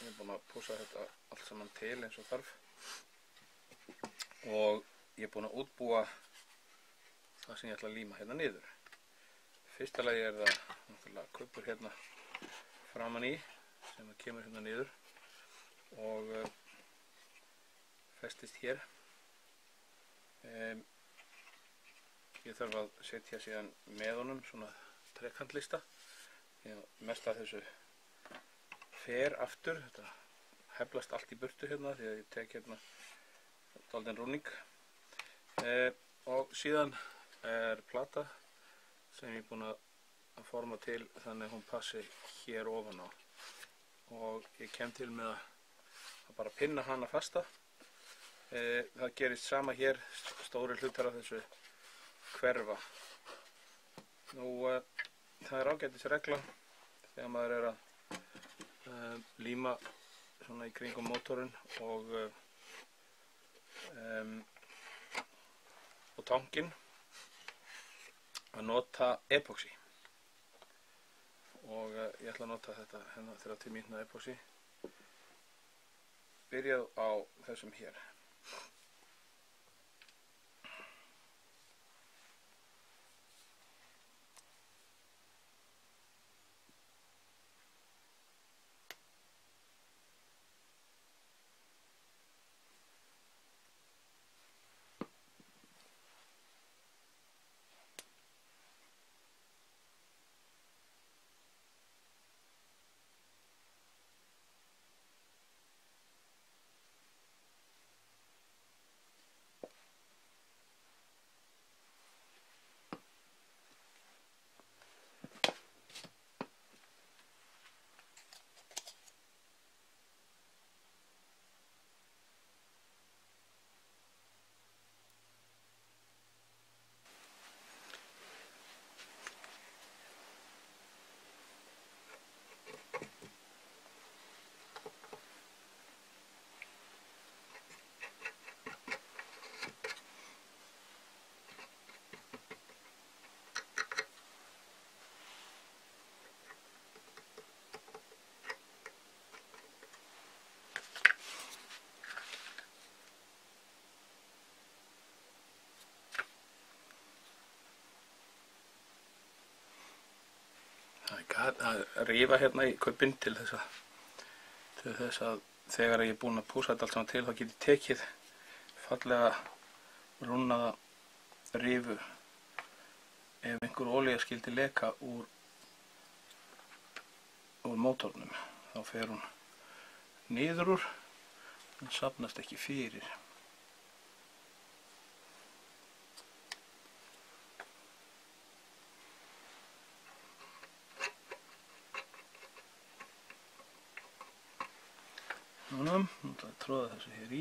Ég er búinn að pússa þetta allt saman til eins og þarf og ég er búinn að útbúa það sem ég ætla að líma hérna niður. Fyrsta lagi er það náttúrulega kubbur hérna framan í sem kemur hérna niður og festist hér. Ég þarf að setja síðan með honum svona trekkantlista. Mest af þessu fer aftur, þetta heflast allt í burtu hérna því að ég tek hérna dálítinn rúning. Og síðan er plata sem ég er búinn að forma til þannig að hún passi hér ofan á. Og ég kem til með að bara pinna hana fasta. Það gerist sama hér, stóri hlutar af þessu hverfa. Nú, það er ágætis regla þegar maður er að líma svona í kringum mótorinn og tankinn að nota epoxy. Og ég ætla að nota þetta hérna 30 mínútna epoxy. Byrjað á þessum hér. Að rífa hérna í kubbinn til þess að þegar ég er búinn að pússa þetta allt saman til þá get ég tekið fallega rúnaða rífu ef einhver olía skyldi leka úr mótornum. Þá fer hún niður úr en safnast ekki fyrir. Nú ætla að tróða þessu hér í.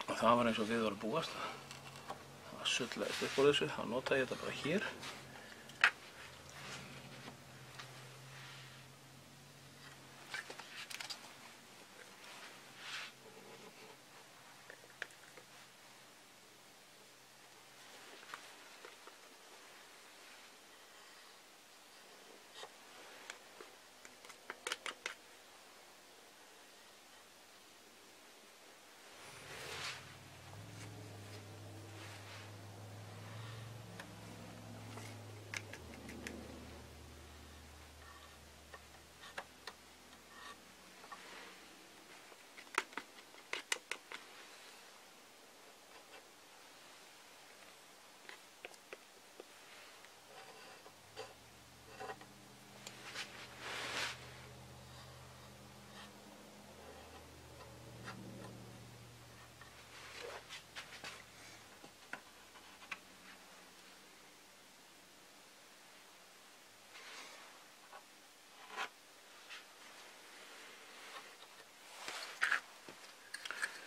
Og það var eins og við vorum búast. Það sullaðist upp á þessu, þá nota ég þetta bara hér.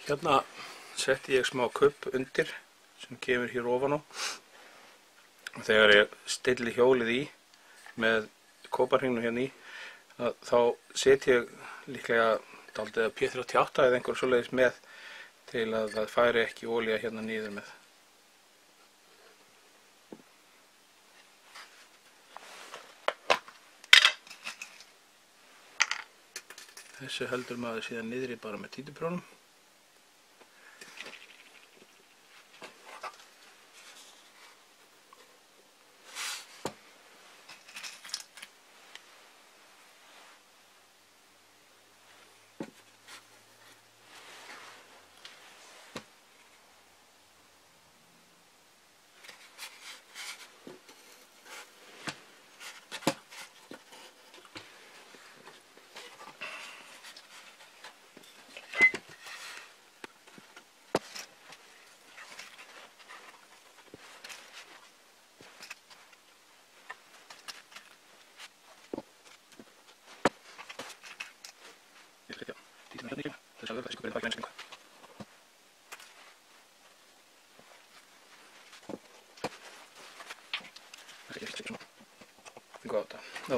Hérna setti ég smá kubb undir sem kemur hér ofan á. Og þegar ég stilli hjólið í með kóparhringnum hérna í, þá set ég líklega dálítið P38 eða einhver svoleiðis með til að það færi ekki olía hérna niður með. Þessu heldur maður síðan niðri bara með títuprjónum.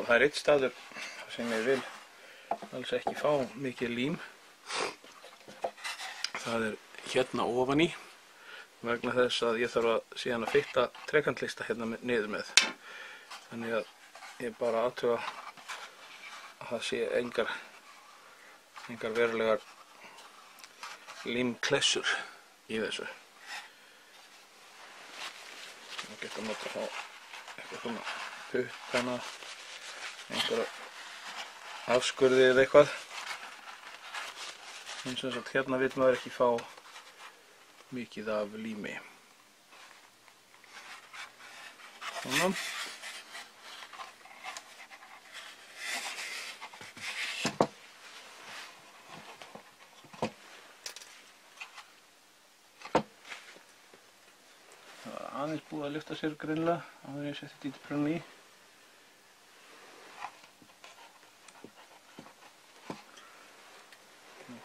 Það er eitt staður sem ég vil alls ekki fá mikið lím. Það er hérna ofan í, vegna þess að ég þarf að síðan að fitta trekkantlista hérna niður með. Þannig að ég bara athuga að það sé engar verulegar límklessur í þessu. Það geta nota þá eitthvað svona puttana, einhverja afskurði eða eitthvað. En sem sagt hérna vil maður ekki fá mikið af lími. Svona. Það var aðeins búið að lyfta sér greinilega áður en ég setti títuprjónum í.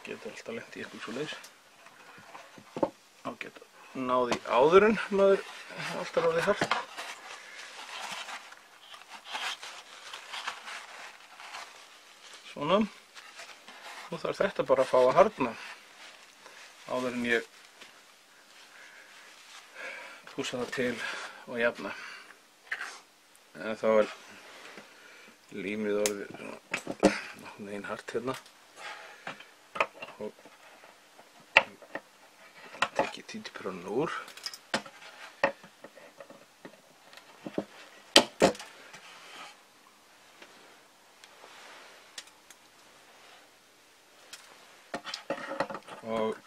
Getur alltaf lent í eitthvað svoleiðis. Þá geta náði áður en maður alltaf orðið hart. Svona. Nú þarf þetta bara að fá að harðna áður en ég pússa það til og jafna. En þá er límið orðið svona einn hart hérna. Og tekið títuprjónun úr. Og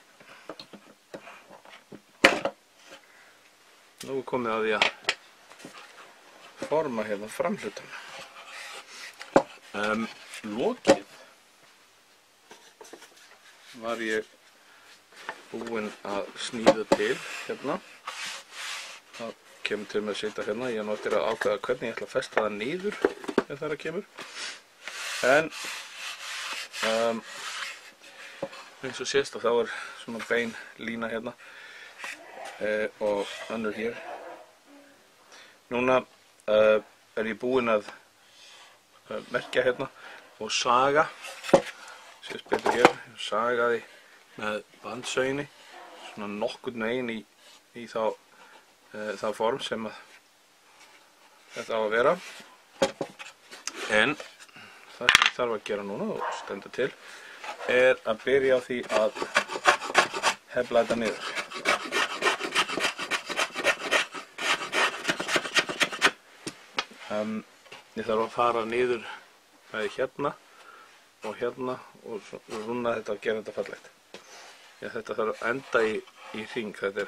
nú er komið að því að forma hérna framhlutan. Lokið var ég búinn að sníða til hérna. Það kemur til með að setja hérna. Ég nú eftir að ákveða hvernig ég ætla að festa það niður ef það kemur. En eins og sést að þá er svona bein lína hérna og önnur hér. Núna er ég búinn að merkja hérna og saga. Sést betur hér, ég sagaði með bandsaugni svona nokkurn veginn í þá form sem að þetta á að vera. En það sem ég þarf að gera núna og stenda til er að byrja á því að hefla þetta niður. Ég þarf að fara niður bæði hérna og rúna þetta og gera þetta fallegt. Þetta þarf að enda í hring. Þetta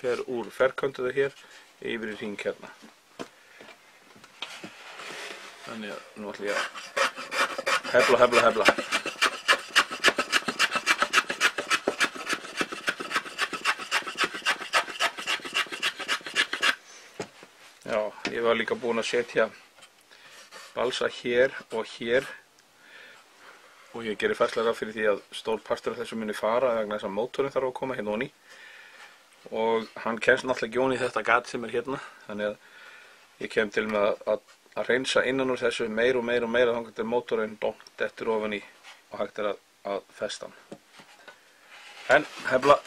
fer úr ferköntuðu hér yfir í hring hérna. Þannig að nú ætlum ég að hefla. Já, ég var líka búinn að setja balsa hér og hér. Og ég gerir fastlega ráð fyrir því að stór partur af þessu muni fara vegna þess að mótorinn þarf að koma hérna onni. Og hann kemst náttúrulega ekki onni í þetta gat sem er hérna. Þannig að ég kem til með að hreinsa innan úr þessu meira þangað til mótorinn dettur ofan í og hægt er að festa hann. En hefla.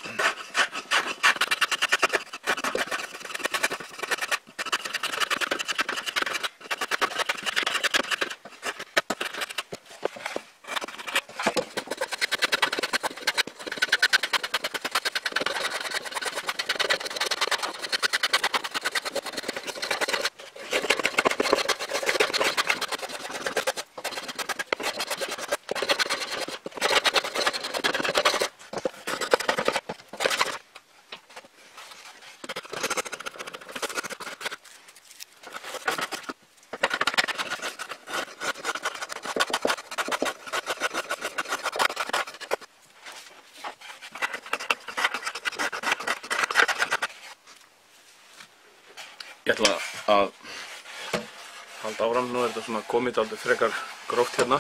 Ég ætla að halda áfram. Nú þetta svona komið aldrei frekar gróft hérna.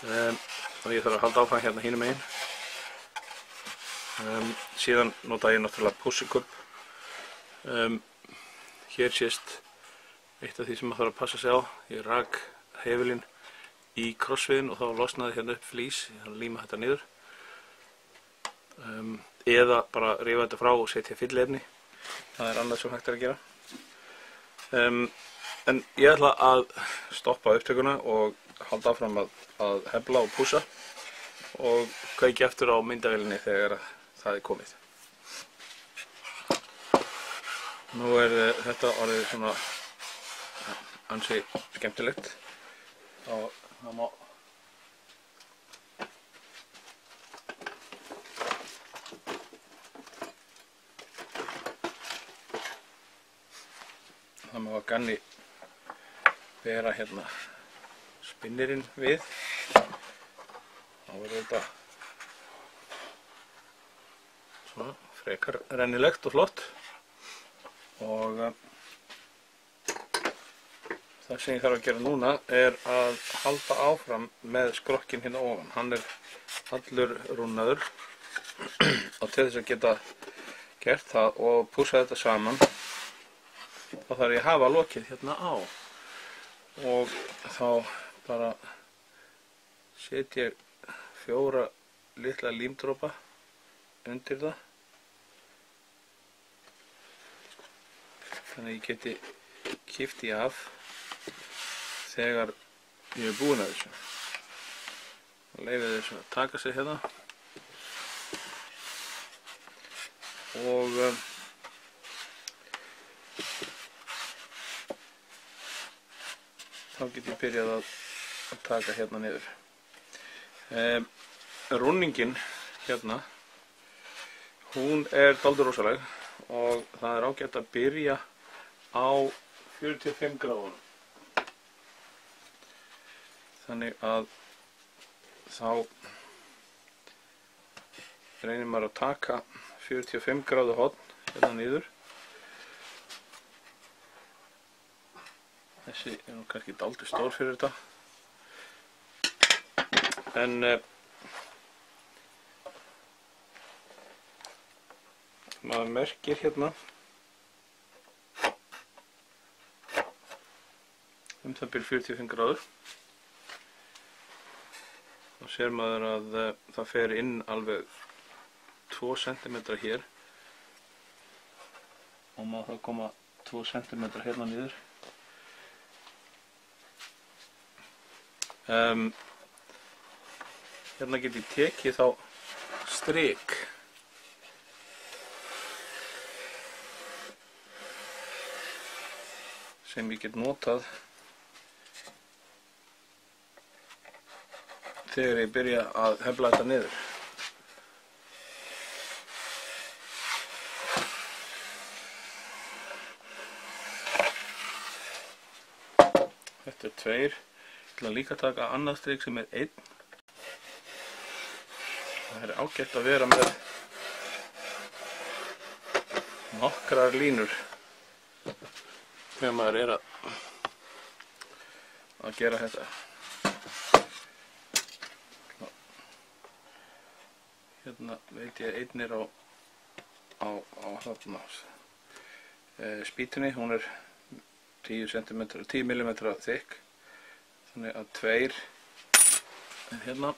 Og ég þarf að halda áfram hérna hinum megin. Síðan nota ég náttúrulega pussikubb. Hér sést eitt af því sem maður þarf að passa sig á. Ég rak hefilinn í krossviðin og þá losnaði hérna upp flís. Ég þarf að líma þetta niður. Eða bara rífa þetta frá og setja fylliefni. Það er annað sem hægt er að gera. En ég ætla að stoppa upptökuna og halda áfram að hefla og pússa og kveiki aftur á myndavélinni þegar það er komið. Nú er þetta orðið svona ansi skemmtilegt og það má að ganni bera hérna spinnirinn við. Þá verður þetta svona frekar rennilegt og flott og það sem ég þarf að gera núna er að halda áfram með skrokkinn hérna ofan. Hann er allur rúnaður og til þess að geta gert það og pússa þetta saman þá þarf ég að hafa lokið hérna á og þá bara set ég 4 litla límdropa undir það þannig að ég geti kippt í af þegar ég er búinn að þessu og leyfi þessu að taka sig hérna og þá get ég byrjað að taka hérna niður. Rúningin hérna, hún er dálítið rosaleg og það er ágætt að byrja á 45 gráðunum. Þannig að þá reynir maður að taka 45 gráðu horn hérna niður. Þessi er nú kannski dálítið stór fyrir þetta. En maður merkir hérna það bil 45 gráður. Þá sér maður að það fer inn alveg 2 cm hér og maður þá koma 2 cm hérna niður. Hérna get ég tekið þá strik sem ég get notað þegar ég byrja að hefla þetta niður. Þetta er 2. Ég ætla líka að taka annað strik sem er 1. Það er ágætt að vera með nokkrar línur þegar maður er að gera þetta. Hérna veit ég 1 er á spýtunni, hún er 10 mm þykk. Þannig að 2 er hérna.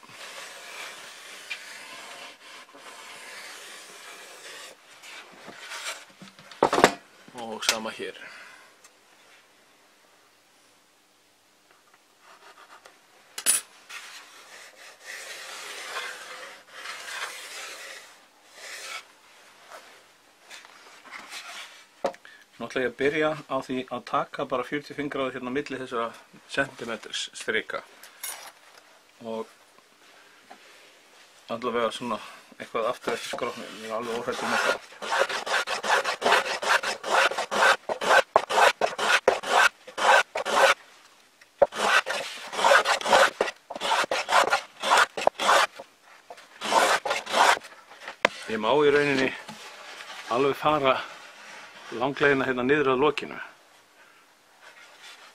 Og sama hér. Nú ætla ég að byrja á því að taka bara 45 gráður hérna á milli þessara centimeters strika og allavega svona eitthvað aftur eftir skrokknum. Ég er alveg óhræddur með það. Ég má í rauninni alveg fara langlegina hérna niður að lokinu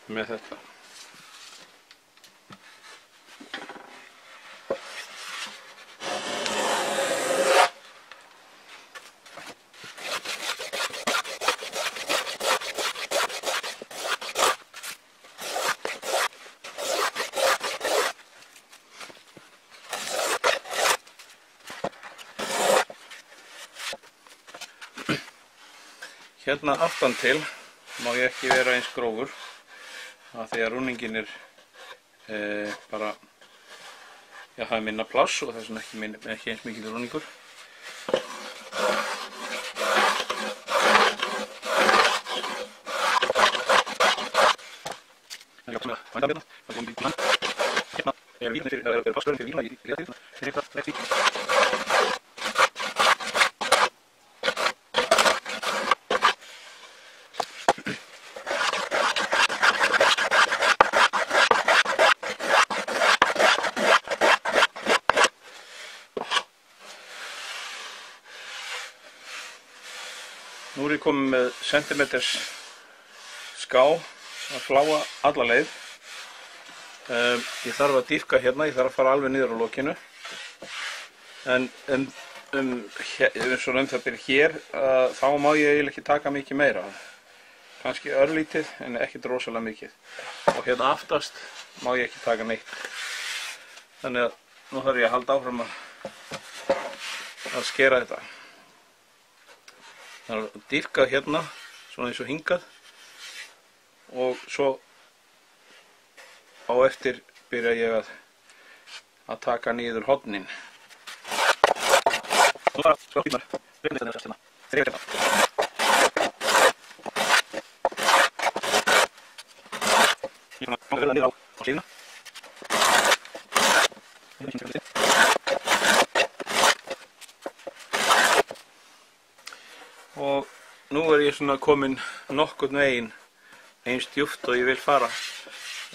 með þetta. Hérna aftan til má ég ekki vera eins grófur af því að rúningin bara hafa minna pláss og þess vegna ekki eins mikil rúningur. Nú ég komið með sentimeters ská að fláa alla leið. Ég þarf að dýpka hérna, ég þarf að fara alveg niður á lokinu. En svona það byrja hér, þá má ég eiginlega ekki taka mikið meira. Kannski örlítið en ekkert rosalega mikið. Og hérna aftast má ég ekki taka neitt. Þannig að nú þarf ég að halda áfram að skera þetta. Það er dýpkað hérna, svona eins og hingað og svo á eftir byrja ég að taka niður hornin. Og nú ég svona komin nokkurn veginn eins djúpt og ég vil fara.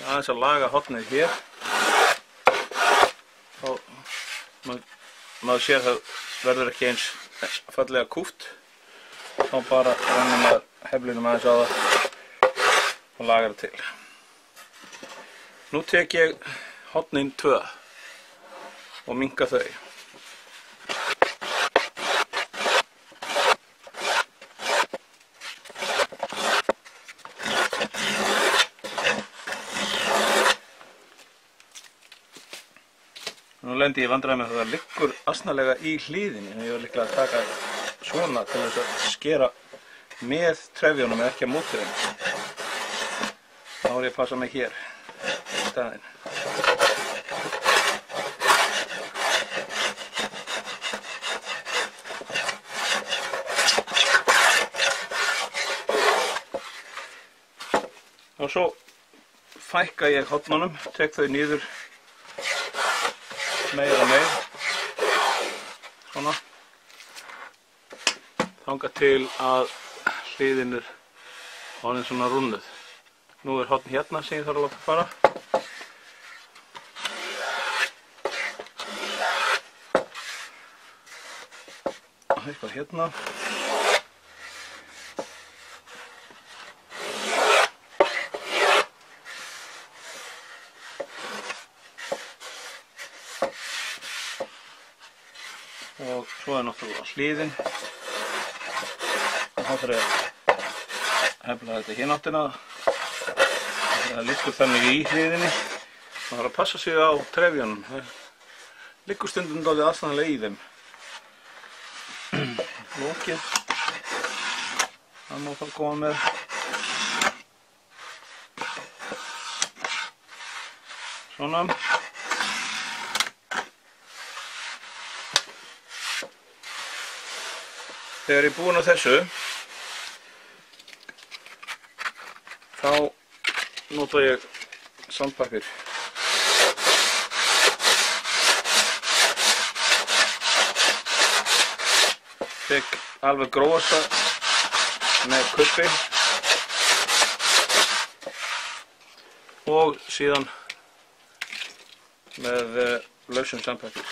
Aðeins að laga hornið hér. Og maður sér það verður ekki eins fallega kúpt. Þá bara rennir maður heflinum aðeins á það og lagar það til. Nú tek ég hornin 2 og minnka þau. Nú lendi ég vandræði með það liggur asnalega í hlíðinni. Ég var líklega að taka svona til þess að skera með trefjónum eða ekki á móti þeim. Þá ég að passa mig hér í staðinn. Og svo fækka ég hornunum, tek þau niður meira og meira, svona, þangað til að hliðin orðin svona rúnnuð. Nú horn hérna sem ég þarf að láta fara. Og eitthvað hérna. Og svo náttúrulega hliðin og þá þarf ég að hefla þetta í hináttina. Það liggur þannig í hliðinni. Það þarf að passa sig á trefjónum. Það liggur stundum dálítið aðstæðanlega í þeim. Lokið. Það má það koma með. Svona. Þegar ég er búinn á þessu, þá nota ég sandpappír. Tek alveg grófasta með kuppi og síðan með lausum sandpappír.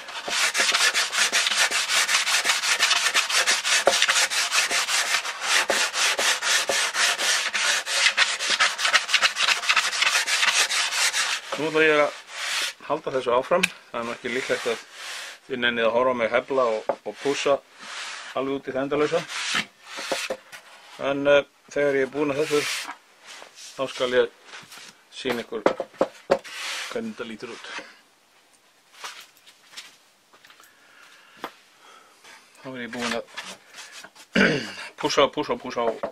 Nú ætla ég að halda þessu áfram. Það er nú ekki líklegt að þið nennið að horfa á mig hefla og pússa alveg út í það endalausa. En þegar ég er búinn að þessu, þá skal ég sýna ykkur hvernig þetta lítur út. Þá er ég búinn að pússa og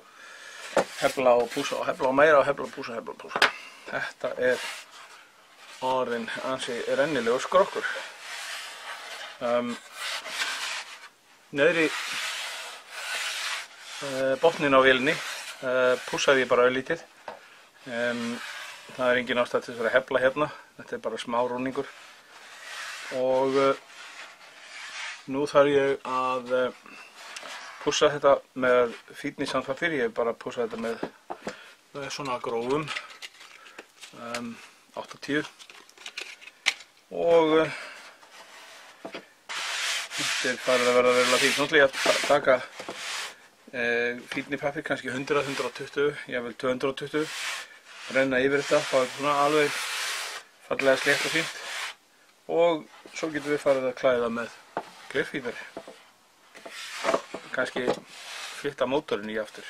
hefla og pússa og hefla og meira og hefla og pússa. Þetta er orðinn ansi rennilegur skrokkur. Neðri botnin á vélinni pússaði ég bara örlítið. Það er engin ástæða til þess að hefla hérna. Þetta er bara smá rúningur. Og nú þarf ég að pússa þetta með fínni sandpapír. Ég hef bara pússað þetta með svona grófum 8-10 og þetta er farið að verða verulega fínt. Nú ætla ég að taka fínni pappír, kannski 100-120, jável 220, renna yfir þetta, þá er þetta svona alveg fallega slétt og fínt og svo getum við farið að klæða með glerfífari. Kannski flytta mótorinn í aftur.